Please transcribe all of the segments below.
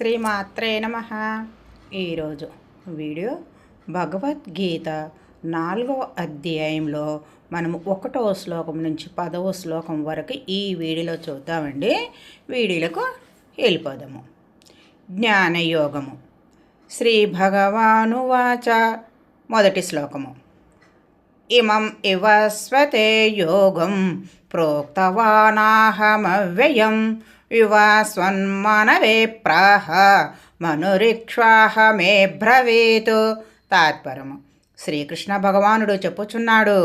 శ్రీమాత్రే నమః. ఈరోజు వీడియో భగవద్గీత 4వ అధ్యాయంలో మనము 1వ శ్లోకం నుంచి 10వ శ్లోకం వరకు ఈ వీడియోలో చూద్దామండి. వీడియోలకు వెళ్ళిపోదాము. జ్ఞానయోగము. శ్రీ భగవానువాచ. మొదటి శ్లోకము. ఇమం ఇవస్వతే యోగం ప్రోక్తవానాహమవ్యయం యువాస్వన్మనవే ప్రాహ మనురిక్ష్వాహ మే బ్రవీతు. తాత్పర్యము. శ్రీకృష్ణ భగవానుడు చెప్పుచున్నాడు,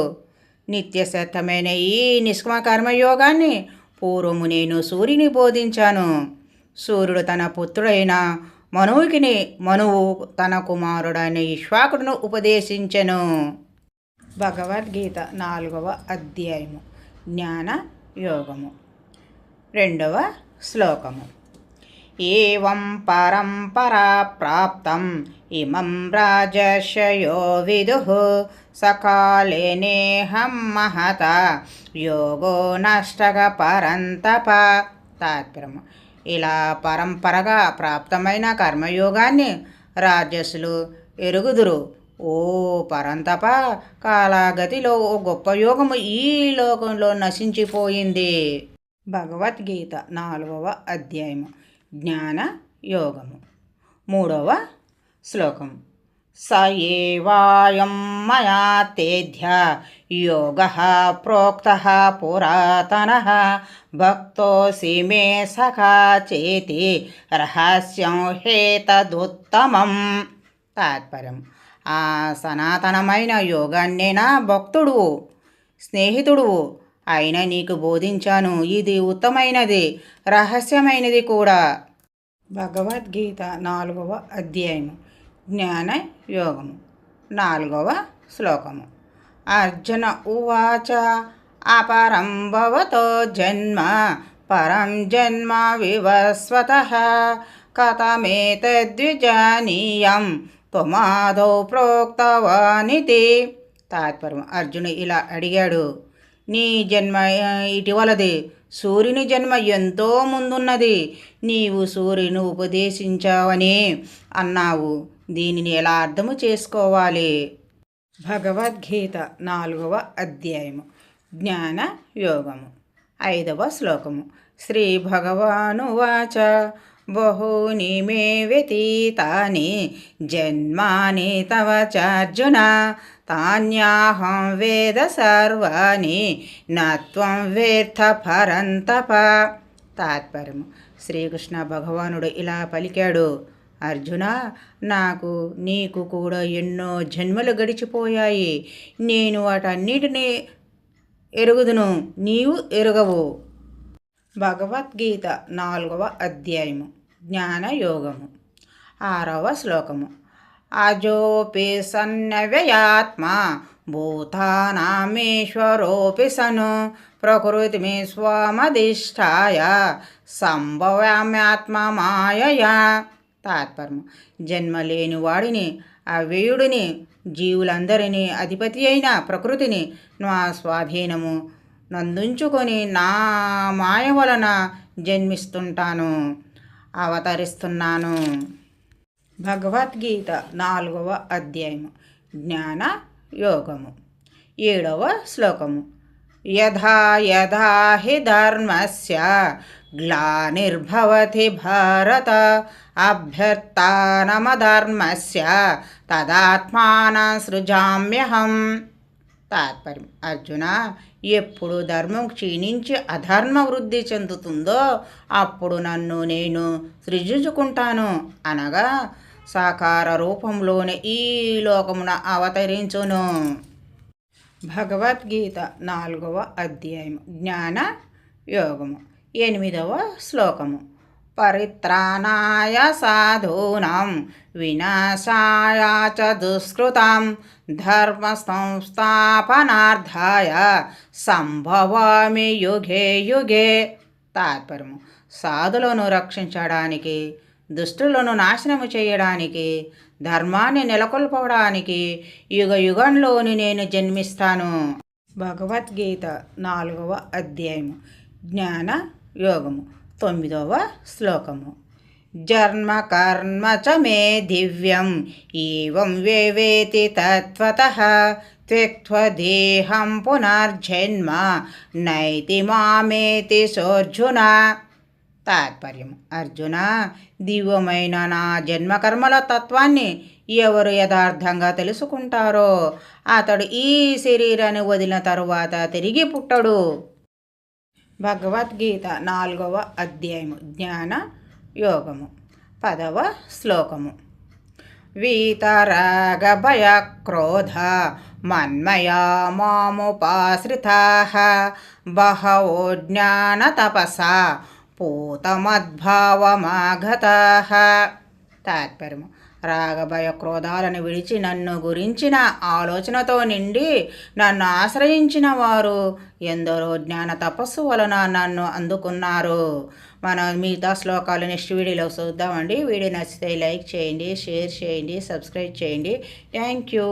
నిత్యసత్తమైన ఈ నిష్క్రమ కర్మయోగాన్ని పూర్వము నేను సూర్యుని బోధించాను. సూర్యుడు తన పుత్రుడైన మనువు తన కుమారుడైన ఇక్ష్వాకుడును ఉపదేశించెను. భగవద్గీత 4వ అధ్యాయము. జ్ఞాన యోగము. 2వ శ్లోకము. ఏవం పరంపరా ప్రాప్తం ఇమం రాజర్షయో విదుః సకాలే నేహం మహత యోగో నష్టక పరంతప. తాత్పర్యము. ఇలా పరంపరగా ప్రాప్తమైన కర్మయోగాన్ని రాజసులు ఎరుగుదురు. ఓ పరంతప, కాలాగతిలో ఓ గొప్ప యోగము ఈ లోకంలో నశించిపోయింది. భగవద్గీత 4వ అధ్యాయము. జ్ఞాన యోగము. 3వ శ్లోకం. స ఏవాయం మయా తేధ్య యోగః ప్రోక్తః పురాతనః భక్తోసి మే సఖా చేతి రహస్యం హేతదుత్తమం. తాత్పర్యం. ఆ సనాతనమైన యోగాన్నే నా భక్తుడు స్నేహితుడు అయినా నీకు బోధించాను. ఇది ఉత్తమైనది, రహస్యమైనది కూడా. భగవద్గీత 4వ అధ్యాయము. జ్ఞాన యోగము. 4వ శ్లోకము. అర్జున ఉవాచ. అపరం భవతో జన్మ పరం జన్మ వివస్వతః కథమేతద్విజానీయం త్వమాదౌ ప్రోక్తవానితి. తాత్పర్యం. అర్జును ఇలా అడిగాడు, నీ జన్మ ఇటీవలది, సూర్యుని జన్మ ఎంతో ముందున్నది. నీవు సూర్యుని ఉపదేశించావని అన్నావు. దీనిని ఎలా అర్థము చేసుకోవాలి? భగవద్గీత 4వ అధ్యాయము. జ్ఞాన యోగము. 5వ శ్లోకము. శ్రీ భగవానువాచ. బహూని మే వ్యతీతాని జన్మాని తవ చార్జున తాన్యాహం వేద సర్వాణి నత్వం వేత్త పరంతప. తాత్పర్యము. శ్రీకృష్ణ భగవానుడు ఇలా పలికాడు, అర్జున, నీకు కూడా ఎన్నో జన్మలు గడిచిపోయాయి. నేను వాటన్నిటినీ ఎరుగుదును, నీవు ఎరుగవు. భగవద్గీత 4వ అధ్యాయము. జ్ఞానయోగము. 6వ శ్లోకము. అజోపి సన్నవ్యయాత్మా భూతానామీశ్వరోపి సను ప్రకృతిమి స్వమధిష్ఠాయ సంభవామ్యాత్మ మాయయా. తాత్పర్యం. జన్మలేని వాడిని, అవ్యయుడిని, జీవులందరినీ అధిపతి అయిన ప్రకృతిని నా స్వాధీనము నందుంచుకొని నా మాయ వలన జన్మిస్తుంటాను, అవతరిస్తున్నాను. భగవద్గీత 4వ అధ్యాయము. జ్ఞాన యోగము. 7వ శ్లోకము. యథా యథా హి ధర్మస్య గ్లానిర్భవతి భారత అభ్యర్థానమధర్మస్య తదాత్మానం సృజామ్యహం. తాత్పర్యం. అర్జున, ఎప్పుడు ధర్మం క్షీణించి అధర్మ వృద్ధి చెందుతుందో అప్పుడు నన్ను నేను సృజించుకుంటాను, అనగా సాకార రూపంలోనే ఈ లోకమున అవతరించును. భగవద్గీత 4వ అధ్యాయము. జ్ఞాన యోగము. 8వ శ్లోకము. పరిత్రాణాయ సాధూనాం వినాశాయ చ దుష్కృతాం ధర్మ సంస్థాపనార్థాయ సంభవామి యుగే యుగే. తాత్పర్యము. సాధులను రక్షించడానికి, దుష్టులను నాశనము చేయడానికి, ధర్మాన్ని నెలకొల్పడానికి యుగ యుగంలోని నేను జన్మిస్తాను. భగవద్గీత 4వ అధ్యాయము. జ్ఞాన యోగము. 9వ శ్లోకము. జన్మ కర్మ చ మే దివ్యం ఏవం వేవేతి తత్వతః త్యక్త్వా దేహం పునర్జన్మ నైతి మామేతి సోర్జున. తాత్పర్యం: అర్జున, దివ్యమైన నా జన్మకర్మల తత్వాన్ని ఎవరు యథార్థంగా తెలుసుకుంటారో అతడు ఈ శరీరాన్ని వదిలిన తరువాత తిరిగి పుట్టడు. భగవద్గీత 4వ అధ్యాయము జ్ఞాన యోగము 10వ శ్లోకము. వీతరాగ భయ క్రోధ మన్మయా మాముపాశ్రితాః బహవో జ్ఞాన తపసా పూతమద్భావమాగతాః. తాత్పర్యము: రాగభయ క్రోధాలను విడిచి నన్ను గురించిన ఆలోచనతో నిండి నన్ను ఆశ్రయించిన వారు ఎందరో జ్ఞాన తపస్సు వలన నన్ను అందుకున్నారు. మనం మిగతా శ్లోకాలు నెక్స్ట్ వీడియోలో చూద్దామండి. వీడియో నచ్చితే లైక్ చేయండి, షేర్ చేయండి, సబ్స్క్రైబ్ చేయండి. Thank you.